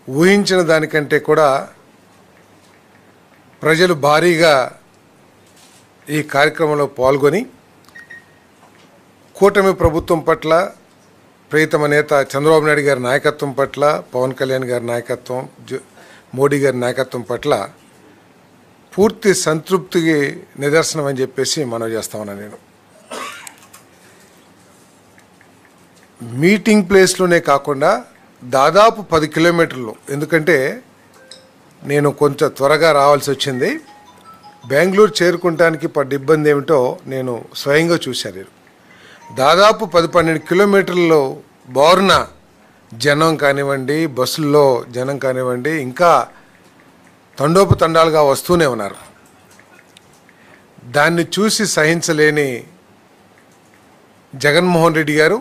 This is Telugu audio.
ఊహించిన దానికంటే కూడా ప్రజలు భారీగా ఈ కార్యక్రమంలో పాల్గొని కూటమి ప్రభుత్వం పట్ల, ప్రియతమ నేత చంద్రబాబు నాయుడు గారి నాయకత్వం పట్ల, పవన్ కళ్యాణ్ గారి నాయకత్వం, మోడీ గారి నాయకత్వం పట్ల పూర్తి సంతృప్తికి నిదర్శనం అని చెప్పేసి మనవి చేస్తా ఉన్నాను. నేను మీటింగ్ ప్లేస్లోనే కాకుండా దాదాపు 10 కిలోమీటర్లు, ఎందుకంటే నేను కొంచెం త్వరగా రావాల్సి వచ్చింది. బెంగళూరు చేరుకుంటానికి పడ్డ ఇబ్బంది ఏమిటో నేను స్వయంగా చూశాను. దాదాపు 10-12 కిలోమీటర్లు బారున జనం కానివ్వండి, బస్సుల్లో జనం కానివ్వండి, ఇంకా తండోపతండాలుగా వస్తూనే ఉన్నారు. దాన్ని చూసి సహించలేని జగన్మోహన్ రెడ్డి గారు